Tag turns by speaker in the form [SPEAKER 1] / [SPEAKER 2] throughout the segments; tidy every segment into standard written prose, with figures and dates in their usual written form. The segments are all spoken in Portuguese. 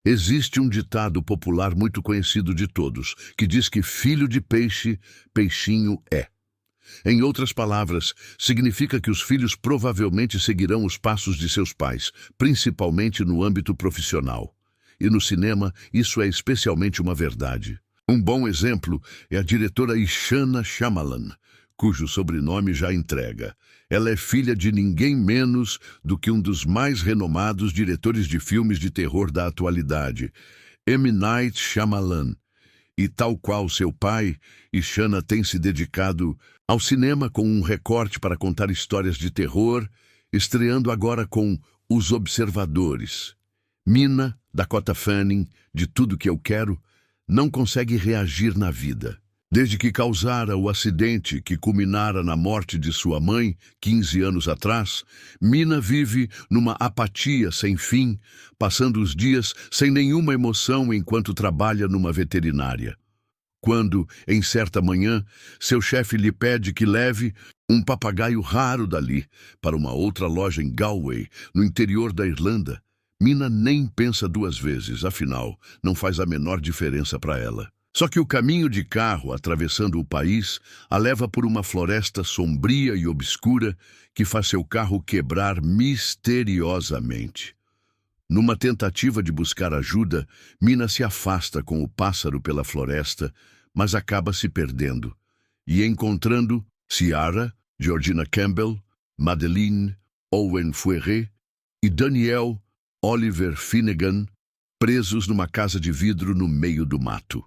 [SPEAKER 1] Existe um ditado popular muito conhecido de todos, que diz que filho de peixe, peixinho é. Em outras palavras, significa que os filhos provavelmente seguirão os passos de seus pais, principalmente no âmbito profissional. E no cinema, isso é especialmente uma verdade. Um bom exemplo é a diretora Ishana Shyamalan, cujo sobrenome já entrega. Ela é filha de ninguém menos do que um dos mais renomados diretores de filmes de terror da atualidade, M. Night Shyamalan. E tal qual seu pai, Ishana tem se dedicado ao cinema com um recorte para contar histórias de terror, estreando agora com Os Observadores. Mina, Dakota Fanning, de Tudo que Eu Quero, não consegue reagir na vida. Desde que causara o acidente que culminara na morte de sua mãe, 15 anos atrás, Mina vive numa apatia sem fim, passando os dias sem nenhuma emoção enquanto trabalha numa veterinária. Quando, em certa manhã, seu chefe lhe pede que leve um papagaio raro dali para uma outra loja em Galway, no interior da Irlanda, Mina nem pensa duas vezes, afinal, não faz a menor diferença para ela. Só que o caminho de carro atravessando o país a leva por uma floresta sombria e obscura que faz seu carro quebrar misteriosamente. Numa tentativa de buscar ajuda, Mina se afasta com o pássaro pela floresta, mas acaba se perdendo e encontrando Ciara, Georgina Campbell, Madeleine Owen Fouéré e Daniel Oliver Finnegan presos numa casa de vidro no meio do mato.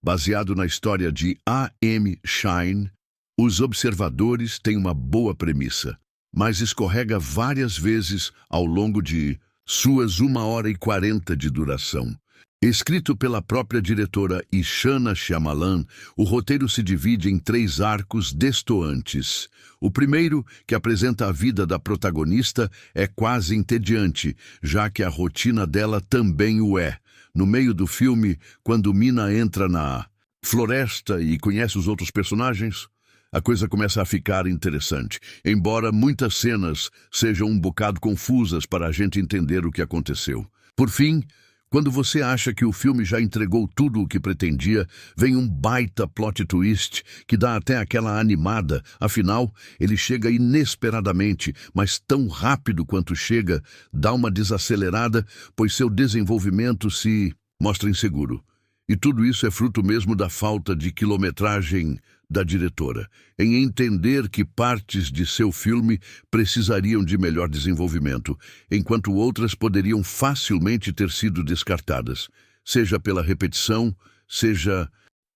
[SPEAKER 1] Baseado na história de A. M. Shine, Os Observadores tem uma boa premissa, mas escorrega várias vezes ao longo de suas 1h40 de duração. Escrito pela própria diretora Ishana Shyamalan, o roteiro se divide em 3 arcos destoantes. O primeiro, que apresenta a vida da protagonista, é quase entediante, já que a rotina dela também o é. No meio do filme, quando Mina entra na floresta e conhece os outros personagens, a coisa começa a ficar interessante, embora muitas cenas sejam um bocado confusas para a gente entender o que aconteceu. Por fim, quando você acha que o filme já entregou tudo o que pretendia, vem um baita plot twist que dá até aquela animada. Afinal, ele chega inesperadamente, mas tão rápido quanto chega, dá uma desacelerada, pois seu desenvolvimento se mostra inseguro. E tudo isso é fruto mesmo da falta de quilometragem da diretora, em entender que partes de seu filme precisariam de melhor desenvolvimento, enquanto outras poderiam facilmente ter sido descartadas, seja pela repetição, seja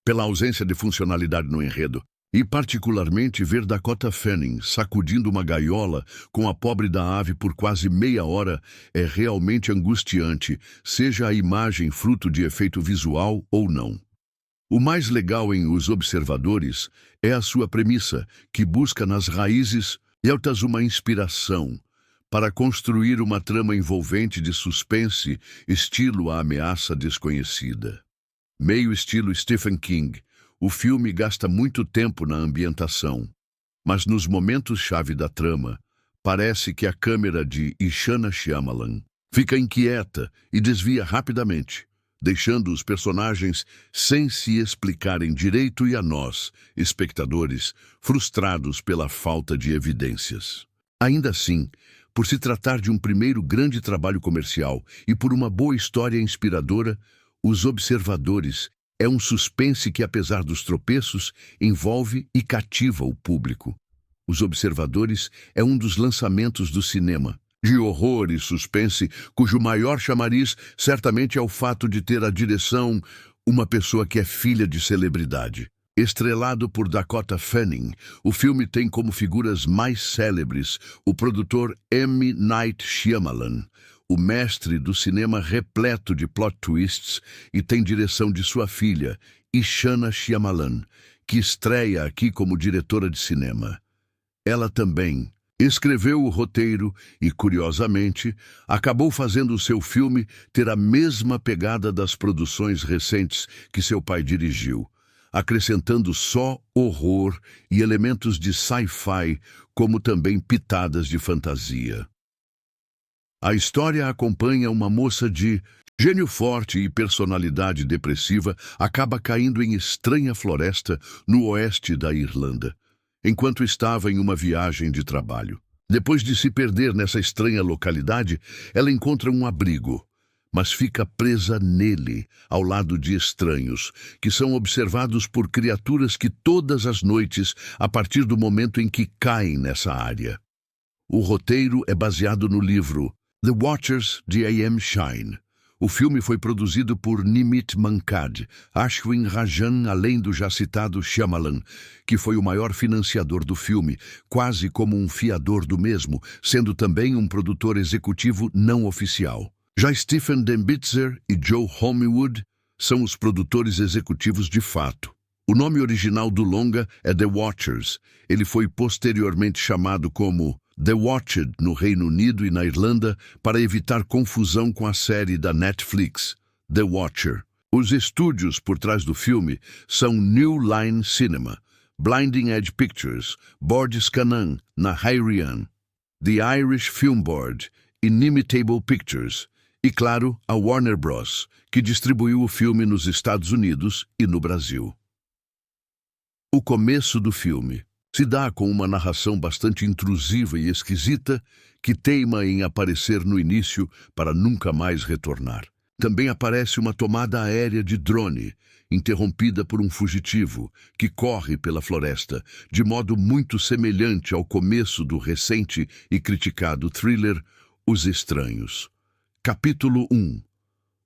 [SPEAKER 1] pela ausência de funcionalidade no enredo. E particularmente ver Dakota Fanning sacudindo uma gaiola com a pobre da ave por quase meia hora é realmente angustiante, seja a imagem fruto de efeito visual ou não. O mais legal em Os Observadores é a sua premissa, que busca nas raízes deltas uma inspiração para construir uma trama envolvente de suspense, estilo A Ameaça Desconhecida. Meio estilo Stephen King, o filme gasta muito tempo na ambientação, mas nos momentos-chave da trama, parece que a câmera de Ishana Shyamalan fica inquieta e desvia rapidamente, deixando os personagens sem se explicarem direito e a nós, espectadores, frustrados pela falta de evidências. Ainda assim, por se tratar de um primeiro grande trabalho comercial e por uma boa história inspiradora, Os Observadores é um suspense que, apesar dos tropeços, envolve e cativa o público. Os Observadores é um dos lançamentos do cinema de horror e suspense, cujo maior chamariz certamente é o fato de ter a direção uma pessoa que é filha de celebridade. Estrelado por Dakota Fanning, o filme tem como figuras mais célebres o produtor M. Night Shyamalan, o mestre do cinema repleto de plot twists, e tem direção de sua filha, Ishana Shyamalan, que estreia aqui como diretora de cinema. Ela também escreveu o roteiro e, curiosamente, acabou fazendo o seu filme ter a mesma pegada das produções recentes que seu pai dirigiu, acrescentando só horror e elementos de sci-fi, como também pitadas de fantasia. A história acompanha uma moça de Gênio forte e personalidade depressiva acaba caindo em estranha floresta no oeste da Irlanda, enquanto estava em uma viagem de trabalho. Depois de se perder nessa estranha localidade, ela encontra um abrigo, mas fica presa nele, ao lado de estranhos, que são observados por criaturas que todas as noites, a partir do momento em que caem nessa área. O roteiro é baseado no livro The Watchers de A.M. Shine. O filme foi produzido por Nimit Mankad, Ashwin Rajan, além do já citado Shyamalan, que foi o maior financiador do filme, quase como um fiador do mesmo, sendo também um produtor executivo não oficial. Já Stephen Dembitzer e Joe Homewood são os produtores executivos de fato. O nome original do longa é The Watchers. Ele foi posteriormente chamado como The Watched no Reino Unido e na Irlanda para evitar confusão com a série da Netflix, The Watcher. Os estúdios por trás do filme são New Line Cinema, Blinding Edge Pictures, Bordes Canaan, na Hyrian, The Irish Film Board, Inimitable Pictures e, claro, a Warner Bros., que distribuiu o filme nos Estados Unidos e no Brasil. O começo do filme se dá com uma narração bastante intrusiva e esquisita que teima em aparecer no início para nunca mais retornar. Também aparece uma tomada aérea de drone, interrompida por um fugitivo, que corre pela floresta, de modo muito semelhante ao começo do recente e criticado thriller Os Estranhos. Capítulo 1.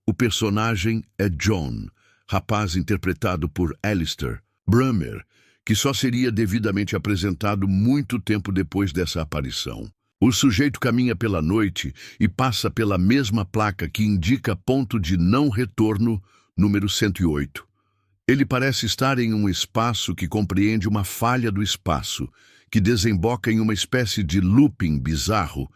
[SPEAKER 1] O personagem é John, rapaz interpretado por Alistair Brummer, que só seria devidamente apresentado muito tempo depois dessa aparição. O sujeito caminha pela noite e passa pela mesma placa que indica ponto de não retorno, número 108. Ele parece estar em um espaço que compreende uma falha do espaço, que desemboca em uma espécie de looping bizarro,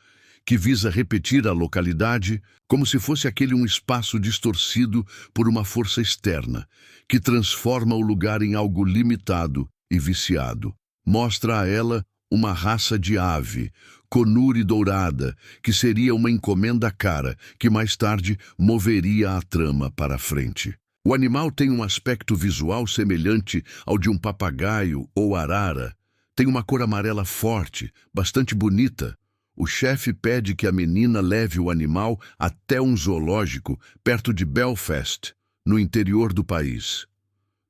[SPEAKER 1] que visa repetir a localidade como se fosse aquele um espaço distorcido por uma força externa, que transforma o lugar em algo limitado e viciado. Mostra a ela uma raça de ave, conure dourada, que seria uma encomenda cara, que mais tarde moveria a trama para a frente. O animal tem um aspecto visual semelhante ao de um papagaio ou arara. Tem uma cor amarela forte, bastante bonita. O chefe pede que a menina leve o animal até um zoológico perto de Belfast, no interior do país.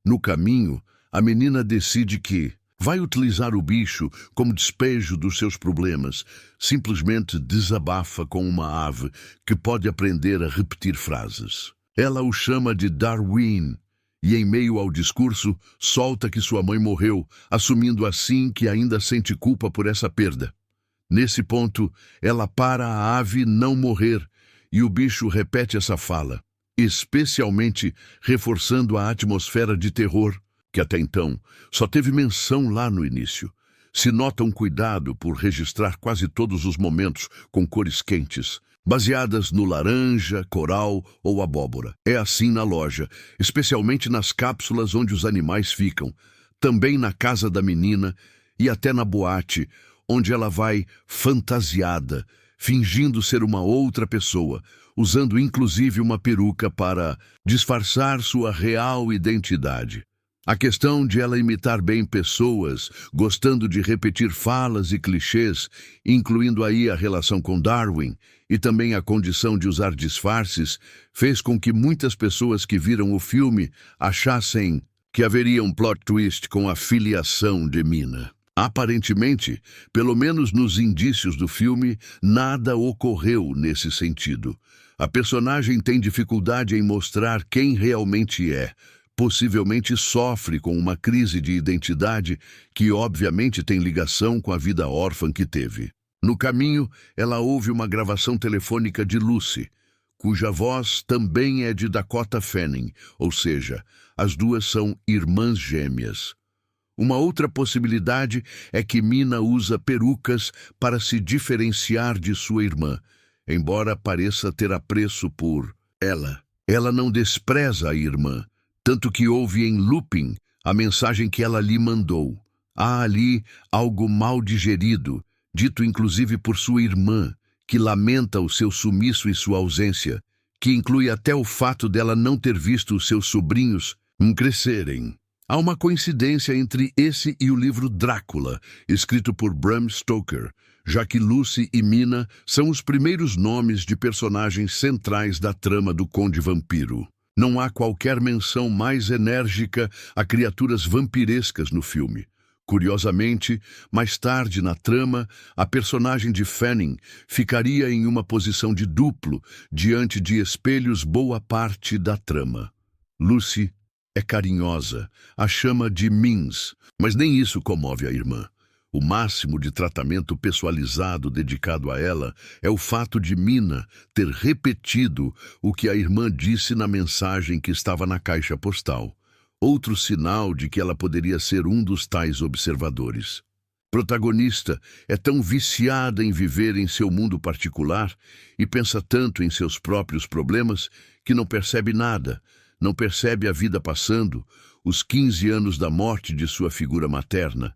[SPEAKER 1] No caminho, a menina decide que vai utilizar o bicho como despejo dos seus problemas. Simplesmente desabafa com uma ave que pode aprender a repetir frases. Ela o chama de Darwin e, em meio ao discurso, solta que sua mãe morreu, assumindo assim que ainda sente culpa por essa perda. Nesse ponto, ela para a ave não morrer e o bicho repete essa fala, especialmente reforçando a atmosfera de terror que até então só teve menção lá no início. Se nota um cuidado por registrar quase todos os momentos com cores quentes, baseadas no laranja, coral ou abóbora. É assim na loja, especialmente nas cápsulas onde os animais ficam, também na casa da menina e até na boate, onde ela vai fantasiada, fingindo ser uma outra pessoa, usando inclusive uma peruca para disfarçar sua real identidade. A questão de ela imitar bem pessoas, gostando de repetir falas e clichês, incluindo aí a relação com Darwin, e também a condição de usar disfarces, fez com que muitas pessoas que viram o filme achassem que haveria um plot twist com a filiação de Mina. Aparentemente, pelo menos nos indícios do filme, nada ocorreu nesse sentido. A personagem tem dificuldade em mostrar quem realmente é. Possivelmente sofre com uma crise de identidade que obviamente tem ligação com a vida órfã que teve. No caminho, ela ouve uma gravação telefônica de Lucy, cuja voz também é de Dakota Fanning, ou seja, as duas são irmãs gêmeas. Uma outra possibilidade é que Mina usa perucas para se diferenciar de sua irmã, embora pareça ter apreço por ela. Ela não despreza a irmã, tanto que ouve em looping a mensagem que ela lhe mandou. Há ali algo mal digerido, dito inclusive por sua irmã, que lamenta o seu sumiço e sua ausência, que inclui até o fato dela não ter visto os seus sobrinhos crescerem. Há uma coincidência entre esse e o livro Drácula, escrito por Bram Stoker, já que Lucy e Mina são os primeiros nomes de personagens centrais da trama do Conde Vampiro. Não há qualquer menção mais enérgica a criaturas vampirescas no filme. Curiosamente, mais tarde na trama, a personagem de Fanning ficaria em uma posição de duplo diante de espelhos boa parte da trama. Lucy é carinhosa, a chama de Mins, mas nem isso comove a irmã. O máximo de tratamento pessoalizado dedicado a ela é o fato de Mina ter repetido o que a irmã disse na mensagem que estava na caixa postal. Outro sinal de que ela poderia ser um dos tais observadores. Protagonista é tão viciada em viver em seu mundo particular e pensa tanto em seus próprios problemas que não percebe nada, não percebe a vida passando, os 15 anos da morte de sua figura materna.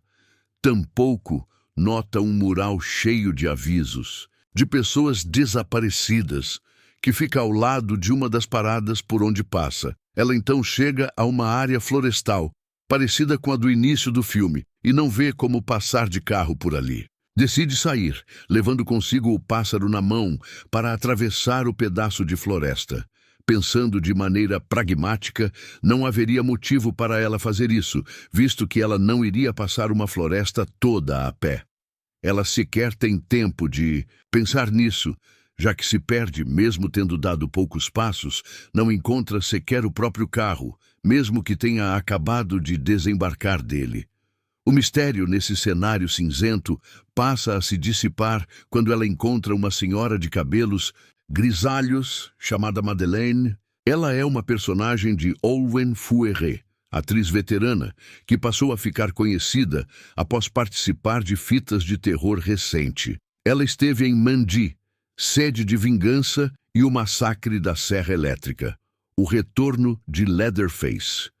[SPEAKER 1] Tampouco nota um mural cheio de avisos, de pessoas desaparecidas, que fica ao lado de uma das paradas por onde passa. Ela então chega a uma área florestal, parecida com a do início do filme, e não vê como passar de carro por ali. Decide sair, levando consigo o pássaro na mão para atravessar o pedaço de floresta. Pensando de maneira pragmática, não haveria motivo para ela fazer isso, visto que ela não iria passar uma floresta toda a pé. Ela sequer tem tempo de pensar nisso, já que se perde, mesmo tendo dado poucos passos, não encontra sequer o próprio carro, mesmo que tenha acabado de desembarcar dele. O mistério nesse cenário cinzento passa a se dissipar quando ela encontra uma senhora de cabelos grisalhos, chamada Madeleine. Ela é uma personagem de Olwen Fouéré, atriz veterana, que passou a ficar conhecida após participar de fitas de terror recente. Ela esteve em Mandy, Sede de Vingança e o Massacre da Serra Elétrica, O Retorno de Leatherface,